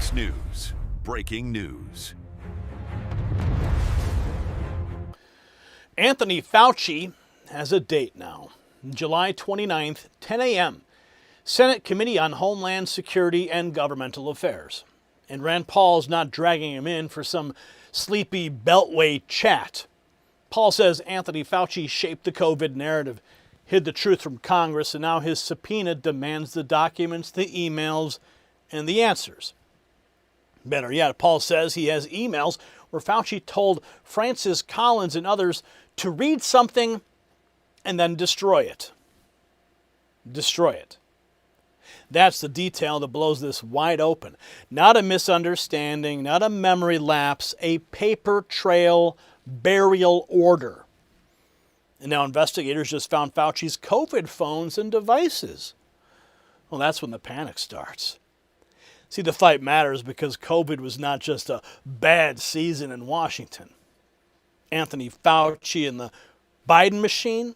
Fox News. Breaking news. Anthony Fauci has a date now. July 29th, 10 a.m. Senate Committee on Homeland Security and Governmental Affairs. And Rand Paul's not dragging him in for some sleepy Beltway chat. Paul says Anthony Fauci shaped the COVID narrative, hid the truth from Congress, and now his subpoena demands the documents, the emails, and the answers. Better yet, Paul says he has emails where Fauci told Francis Collins and others to read something and then destroy it. Destroy it. That's the detail that blows this wide open. Not a misunderstanding, not a memory lapse, a paper trail burial order. And now investigators just found Fauci's COVID phones and devices. Well, that's when the panic starts. See, the fight matters because COVID was not just a bad season in Washington. Anthony Fauci and the Biden machine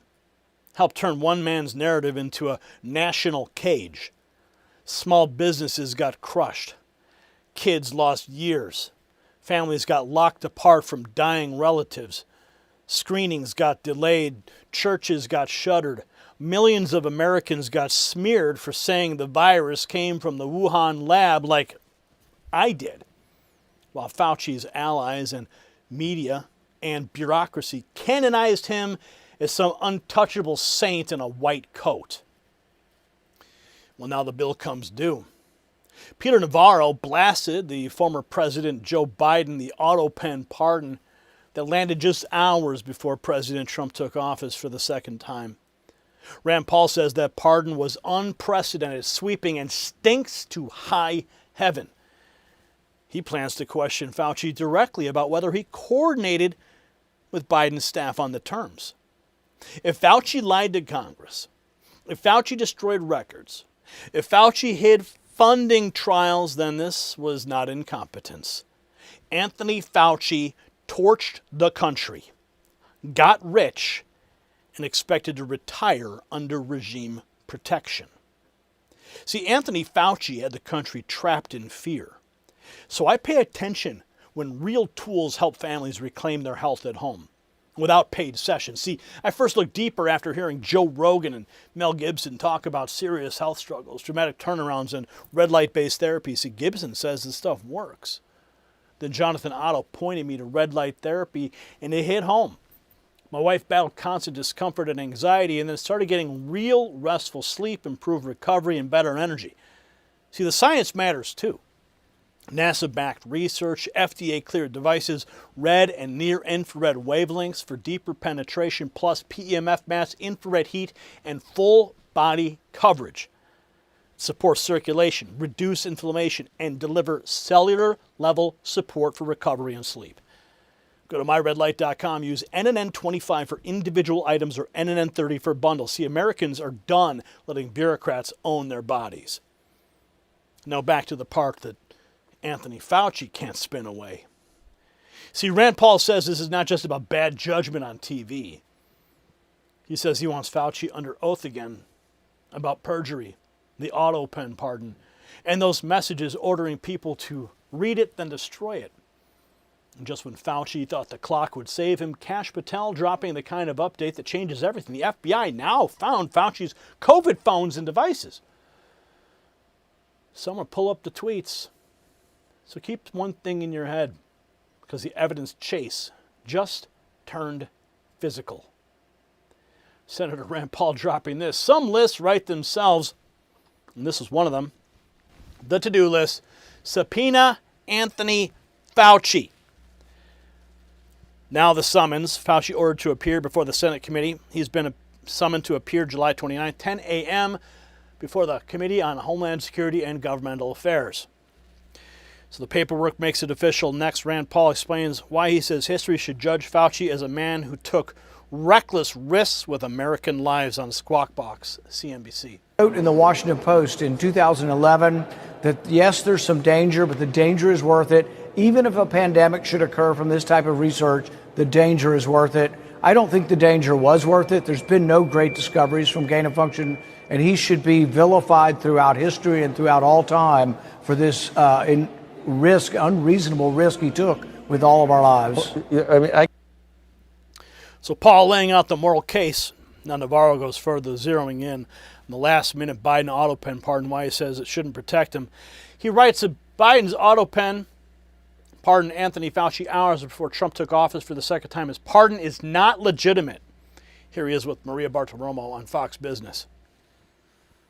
helped turn one man's narrative into a national cage. Small businesses got crushed. Kids lost years. Families got locked apart from dying relatives. Screenings got delayed. Churches got shuttered. Millions of Americans got smeared for saying the virus came from the Wuhan lab like I did, while Fauci's allies and media and bureaucracy canonized him as some untouchable saint in a white coat. Well, now the bill comes due. Peter Navarro blasted the former President Joe Biden the auto pen pardon that landed just hours before President Trump took office for the second time. Rand Paul says that pardon was unprecedented, sweeping, and stinks to high heaven. He plans to question Fauci directly about whether he coordinated with Biden's staff on the terms. If Fauci lied to Congress, if Fauci destroyed records, if Fauci hid funding trials, then this was not incompetence. Anthony Fauci torched the country, got rich, and expected to retire under regime protection. See, Anthony Fauci had the country trapped in fear. So I pay attention when real tools help families reclaim their health at home without paid sessions. See, I first looked deeper after hearing Joe Rogan and Mel Gibson talk about serious health struggles, dramatic turnarounds, and red light-based therapy. See, Gibson says this stuff works. Then Jonathan Otto pointed me to red light therapy, and it hit home. My wife battled constant discomfort and anxiety and then started getting real restful sleep, improved recovery, and better energy. See, the science matters too. NASA-backed research, FDA-cleared devices, red and near-infrared wavelengths for deeper penetration, plus PEMF mass, infrared heat, and full-body coverage. Support circulation, reduce inflammation, and deliver cellular-level support for recovery and sleep. Go to myredlight.com, use NNN25 for individual items or NNN30 for bundles. See, Americans are done letting bureaucrats own their bodies. Now back to the part that Anthony Fauci can't spin away. See, Rand Paul says this is not just about bad judgment on TV. He says he wants Fauci under oath again about perjury, the auto pen pardon, and those messages ordering people to read it then destroy it. And just when Fauci thought the clock would save him, Kash Patel dropping the kind of update that changes everything. The FBI now found Fauci's COVID phones and devices. Someone pull up the tweets. So keep one thing in your head, because the evidence chase just turned physical. Senator Rand Paul dropping this. Some lists write themselves, and this is one of them. The to-do list: subpoena Anthony Fauci. Now the summons. Fauci ordered to appear before the Senate committee. He's been summoned to appear July 29, 10 a.m. before the Committee on Homeland Security and Governmental Affairs. So the paperwork makes it official. Next, Rand Paul explains why he says history should judge Fauci as a man who took reckless risks with American lives on Squawk Box, CNBC. Wrote in the Washington Post in 2011 that yes, there's some danger, but the danger is worth it. Even if a pandemic should occur from this type of research, the danger is worth it. I don't think the danger was worth it. There's been no great discoveries from gain of function, and he should be vilified throughout history and throughout all time for this unreasonable risk he took with all of our lives. So Paul laying out the moral case. Now Navarro goes further, zeroing in on the last-minute Biden auto pen pardon, why he says it shouldn't protect him. He writes that Biden's auto pen pardoned Anthony Fauci hours before Trump took office for the second time. His pardon is not legitimate. Here he is with Maria Bartiromo on Fox Business.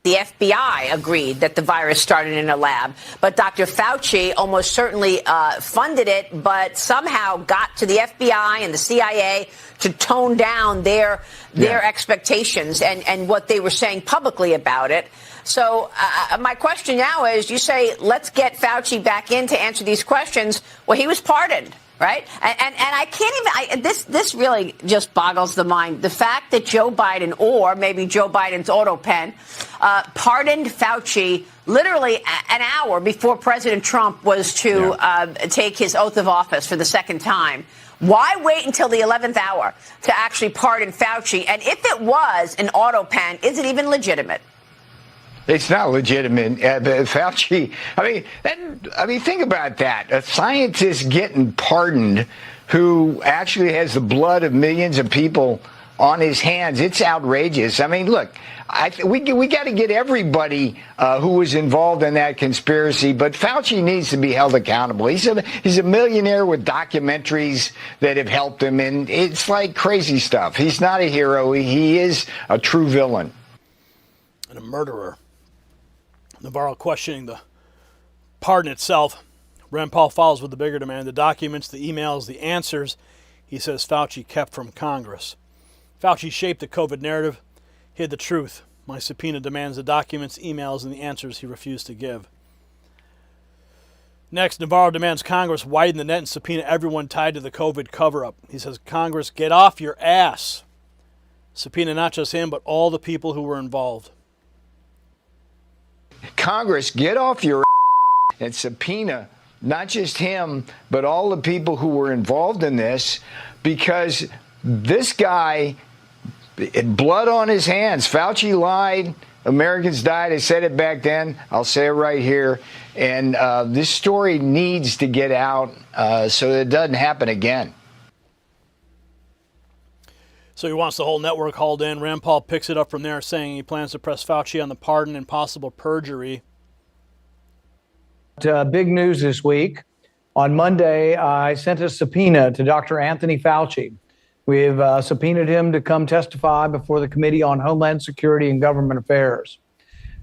The FBI agreed that the virus started in a lab, but Dr. Fauci almost certainly funded it, but somehow got to the FBI and the CIA to tone down their expectations and what they were saying publicly about it. So my question now is, you say, let's get Fauci back in to answer these questions. Well, he was pardoned. Right. And I can't even this really just boggles the mind. The fact that Joe Biden, or maybe Joe Biden's auto pen, pardoned Fauci literally an hour before President Trump was to take his oath of office for the second time. Why wait until the 11th hour to actually pardon Fauci? And if it was an auto pen, is it even legitimate? It's not legitimate. Fauci, I mean, think about that. A scientist getting pardoned who actually has the blood of millions of people on his hands. It's outrageous. I mean, look, we got to get everybody who was involved in that conspiracy, but Fauci needs to be held accountable. He's a millionaire with documentaries that have helped him, and it's like crazy stuff. He's not a hero. He is a true villain. And a murderer. Navarro questioning the pardon itself. Rand Paul follows with the bigger demand: the documents, the emails, the answers he says Fauci kept from Congress. Fauci shaped the COVID narrative, hid the truth. My subpoena demands the documents, emails, and the answers he refused to give. Next, Navarro demands Congress widen the net and subpoena everyone tied to the COVID cover-up. He says, Congress, get off your ass. Subpoena not just him, but all the people who were involved. Congress, get off your and subpoena not just him, but all the people who were involved in this, because this guy, blood on his hands. Fauci lied. Americans died. I said it back then. I'll say it right here. And this story needs to get out so that it doesn't happen again. So he wants the whole network hauled in. Rand Paul picks it up from there, saying he plans to press Fauci on the pardon and possible perjury. Big news this week. On Monday, I sent a subpoena to Dr. Anthony Fauci. We've subpoenaed him to come testify before the Committee on Homeland Security and Government Affairs.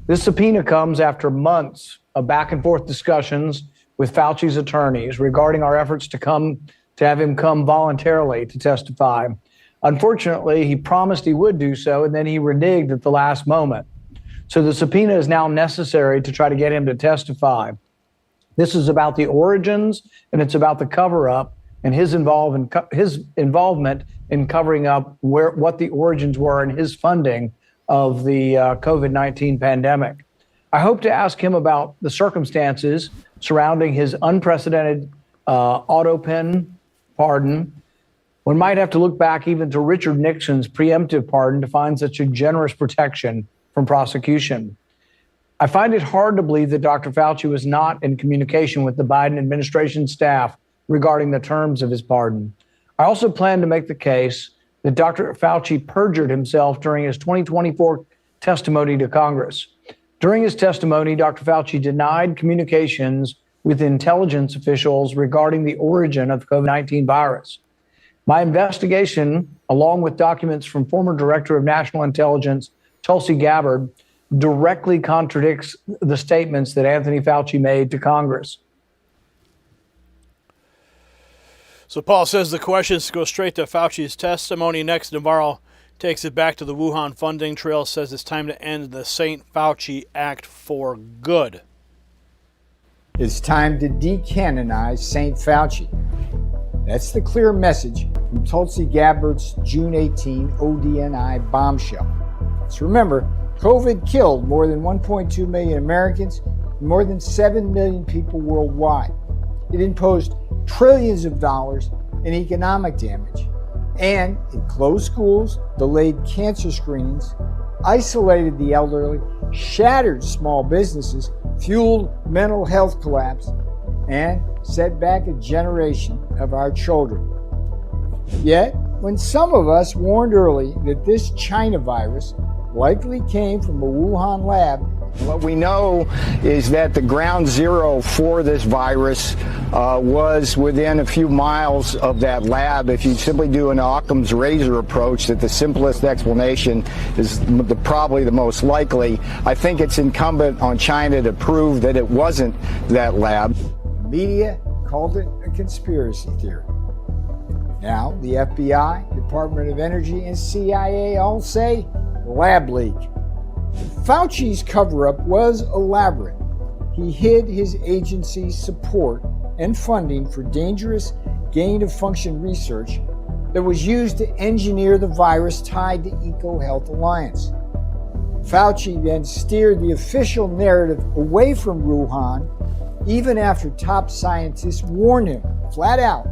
This subpoena comes after months of back and forth discussions with Fauci's attorneys regarding our efforts to have him come voluntarily to testify. Unfortunately, he promised he would do so, and then he reneged at the last moment. So the subpoena is now necessary to try to get him to testify. This is about the origins, and it's about the cover-up and his involvement in covering up what the origins were in his funding of the COVID-19 pandemic. I hope to ask him about the circumstances surrounding his unprecedented auto pen pardon. One might have to look back even to Richard Nixon's preemptive pardon to find such a generous protection from prosecution. I find it hard to believe that Dr. Fauci was not in communication with the Biden administration staff regarding the terms of his pardon. I also plan to make the case that Dr. Fauci perjured himself during his 2024 testimony to Congress. During his testimony, Dr. Fauci denied communications with intelligence officials regarding the origin of the COVID-19 virus. My investigation, along with documents from former Director of National Intelligence Tulsi Gabbard, directly contradicts the statements that Anthony Fauci made to Congress. So Paul says the questions go straight to Fauci's testimony. Next, Navarro takes it back to the Wuhan funding trail, says it's time to end the St. Fauci Act for good. It's time to decanonize St. Fauci. That's the clear message from Tulsi Gabbard's June 18 ODNI bombshell. So remember, COVID killed more than 1.2 million Americans and more than 7 million people worldwide. It imposed trillions of dollars in economic damage, and it closed schools, delayed cancer screenings, isolated the elderly, shattered small businesses, fueled mental health collapse, and set back a generation of our children. Yet, when some of us warned early that this China virus likely came from a Wuhan lab, what we know is that the ground zero for this virus was within a few miles of that lab. If you simply do an Occam's razor approach, that the simplest explanation is probably the most likely, I think it's incumbent on China to prove that it wasn't that lab. The media called it a conspiracy theory. Now, the FBI, Department of Energy, and CIA all say lab leak. Fauci's cover-up was elaborate. He hid his agency's support and funding for dangerous gain-of-function research that was used to engineer the virus tied to EcoHealth Alliance. Fauci then steered the official narrative away from Wuhan, even after top scientists warned him, flat out,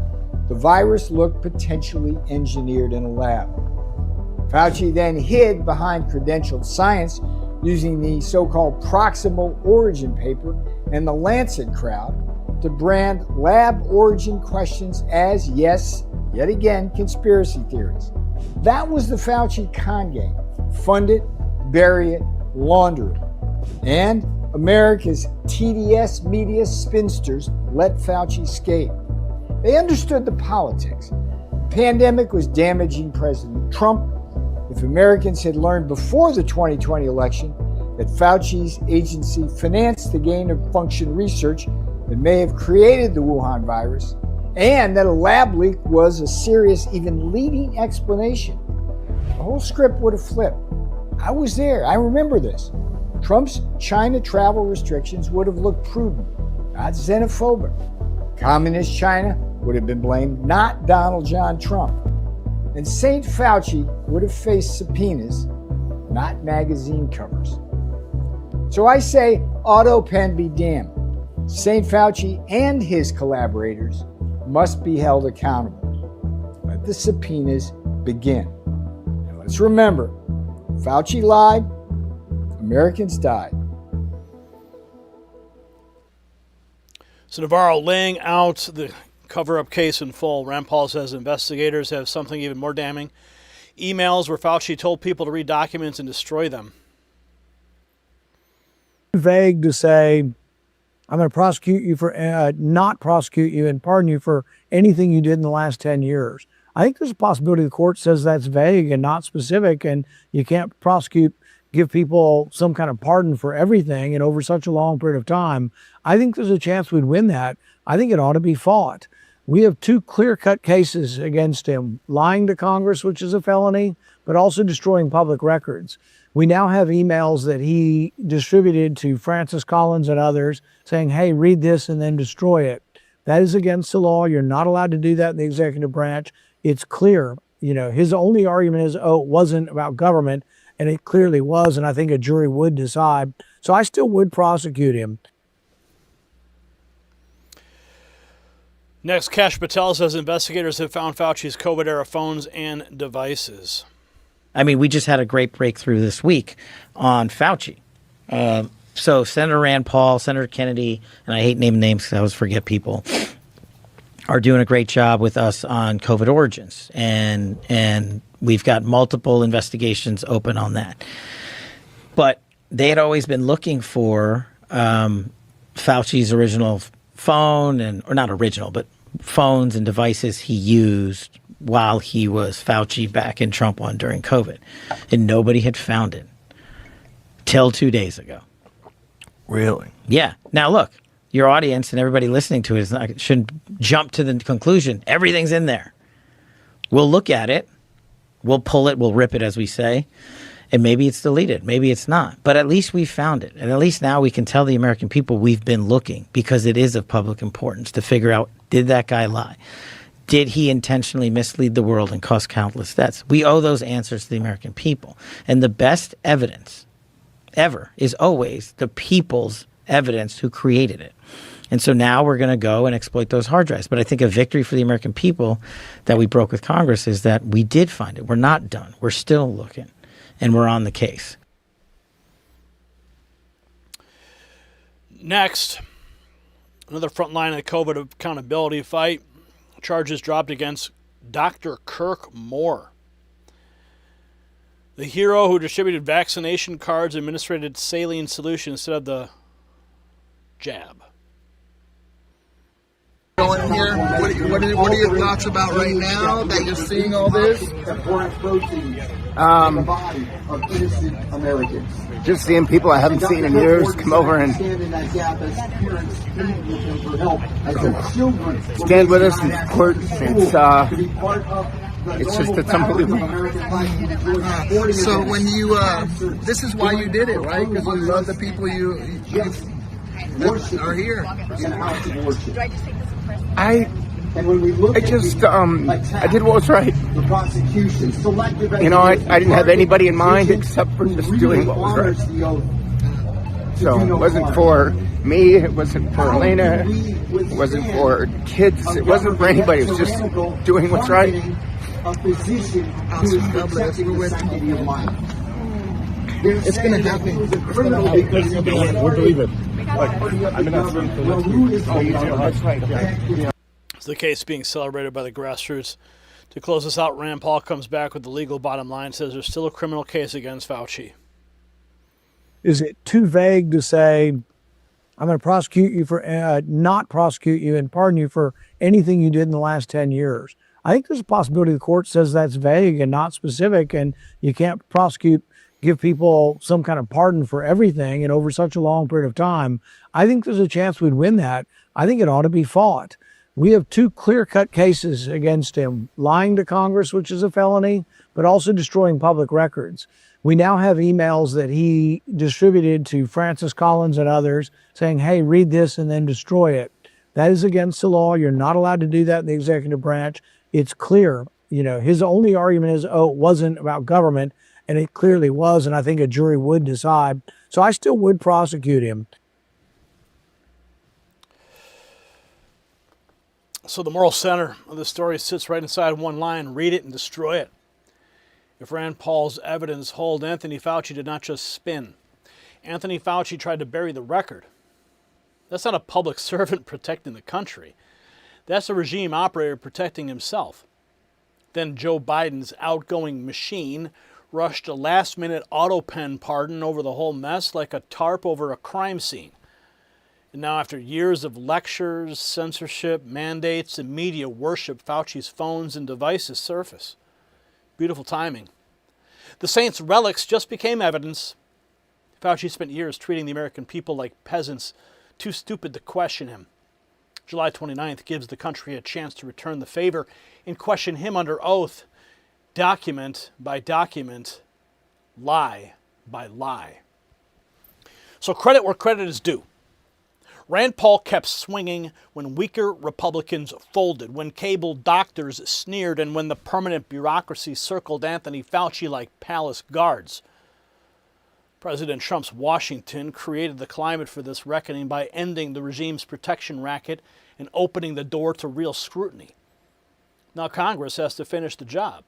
the virus looked potentially engineered in a lab. Fauci then hid behind credentialed science using the so-called proximal origin paper and the Lancet crowd to brand lab origin questions as, yes, yet again, conspiracy theories. That was the Fauci con game. Fund it, bury it, launder it. And America's TDS media spinsters let Fauci escape. They understood the politics. The pandemic was damaging President Trump. If Americans had learned before the 2020 election that Fauci's agency financed the gain-of-function research that may have created the Wuhan virus, and that a lab leak was a serious, even leading explanation, the whole script would have flipped. I was there. I remember this. Trump's China travel restrictions would have looked prudent, not xenophobic. Communist China would have been blamed, not Donald John Trump. And St. Fauci would have faced subpoenas, not magazine covers. So I say, auto pen be damned. St. Fauci and his collaborators must be held accountable. Let the subpoenas begin. And let's remember, Fauci lied, Americans died. So Navarro laying out the cover-up case in full. Rand Paul says investigators have something even more damning. Emails where Fauci told people to read documents and destroy them. Vague to say, I'm going to prosecute you for, not prosecute you and pardon you for anything you did in the last 10 years. I think there's a possibility the court says that's vague and not specific, and you can't give people some kind of pardon for everything and over such a long period of time. I think there's a chance we'd win that. I think it ought to be fought. We have two clear-cut cases against him, lying to Congress, which is a felony, but also destroying public records. We now have emails that he distributed to Francis Collins and others saying, hey, read this and then destroy it. That is against the law. You're not allowed to do that in the executive branch. It's clear. His only argument is, it wasn't about government, and it clearly was, and I think a jury would decide. So I still would prosecute him. Next, Kash Patel says investigators have found Fauci's COVID-era phones and devices. I mean, we just had a great breakthrough this week on Fauci. So Senator Rand Paul, Senator Kennedy, and I hate naming names because I always forget people, are doing a great job with us on COVID origins. And we've got multiple investigations open on that. But they had always been looking for Fauci's original phone, or not original, but phones and devices he used while he was Fauci back in Trump one during COVID. And nobody had found it till 2 days ago. Really? Yeah. Now, look, your audience and everybody listening to it shouldn't jump to the conclusion everything's in there. We'll look at it. We'll pull it. We'll rip it, as we say. And maybe it's deleted. Maybe it's not. But at least we found it. And at least now we can tell the American people we've been looking, because it is of public importance to figure out, did that guy lie? Did he intentionally mislead the world and cause countless deaths? We owe those answers to the American people. And the best evidence ever is always the people's evidence who created it. And so now we're going to go and exploit those hard drives. But I think a victory for the American people that we broke with Congress is that we did find it. We're not done. We're still looking. And we're on the case. Next, Another front line of the COVID accountability fight. Charges dropped against Dr. Kirk Moore, the hero who distributed vaccination cards and administered saline solution instead of the jab. Going here, what are your thoughts about right now that you're seeing all this? Just seeing people I haven't seen in years come over and stand with us and support. It's unbelievable. So when you, this is why you did it, right? Because you love the people you that are here. I did what was right. You know, I didn't have anybody in mind except for just doing what was right. So it wasn't for me, it wasn't for Elena, it wasn't for kids, it wasn't for anybody, it was just doing what's right. Awesome. God bless. We're with you. It's going to happen. We're believing. It's the case being celebrated by the grassroots. To close this out, Rand Paul comes back with the legal bottom line, says there's still a criminal case against Fauci. Is it too vague to say, I'm going to prosecute you for, not prosecute you and pardon you for anything you did in the last 10 years? I think there's a possibility the court says that's vague and not specific, and you can't give people some kind of pardon for everything and over such a long period of time. I think there's a chance we'd win that. I think it ought to be fought. We have two clear-cut cases against him, lying to Congress, which is a felony, but also destroying public records. We now have emails that he distributed to Francis Collins and others saying, hey, read this and then destroy it. That is against the law. You're not allowed to do that in the executive branch. It's clear. You know, his only argument is, oh, it wasn't about government, and it clearly was, and I think a jury would decide. So I still would prosecute him. So the moral center of the story sits right inside one line: read it and destroy it. If Rand Paul's evidence hold, Anthony Fauci did not just spin. Anthony Fauci tried to bury the record. That's not a public servant protecting the country. That's a regime operator protecting himself. Then Joe Biden's outgoing machine rushed a last-minute auto pen pardon over the whole mess like a tarp over a crime scene. And now, after years of lectures, censorship, mandates, and media worship, Fauci's phones and devices surface. Beautiful timing. The saint's relics just became evidence. Fauci spent years treating the American people like peasants, too stupid to question him. July 29th gives the country a chance to return the favor and question him under oath, document by document, lie by lie. So credit where credit is due. Rand Paul kept swinging when weaker Republicans folded, when cable doctors sneered, and when the permanent bureaucracy circled Anthony Fauci like palace guards. President Trump's Washington created the climate for this reckoning by ending the regime's protection racket and opening the door to real scrutiny. Now Congress has to finish the job.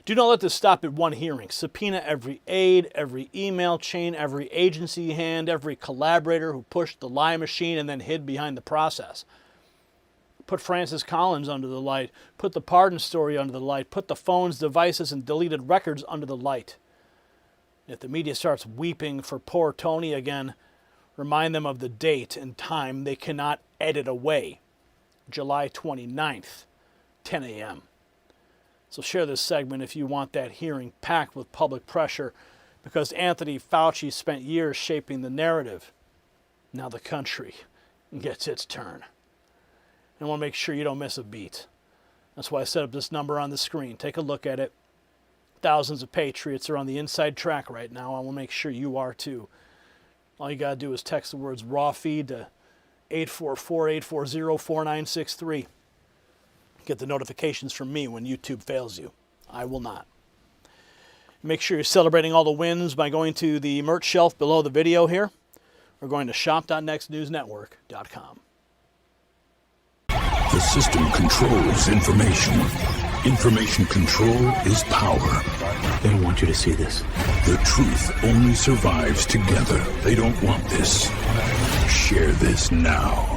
Do not let this stop at one hearing. Subpoena every aide, every email chain, every agency hand, every collaborator who pushed the lie machine and then hid behind the process. Put Francis Collins under the light. Put the pardon story under the light. Put the phones, devices, and deleted records under the light. If the media starts weeping for poor Tony again, remind them of the date and time they cannot edit away. July 29th, 10 a.m. So share this segment if you want that hearing packed with public pressure, because Anthony Fauci spent years shaping the narrative. Now the country gets its turn. And I want to make sure you don't miss a beat. That's why I set up this number on the screen. Take a look at it. Thousands of patriots are on the inside track right now. I want to make sure you are too. All you got to do is text the words raw feed to 844-840-4963. Get the notifications from me when YouTube fails you. I will not. Make sure you're celebrating all the wins by going to the merch shelf below the video here, or going to shop.nextnewsnetwork.com. The system controls information. Information control is power. They don't want you to see this. The truth only survives together. They don't want this. Share this now.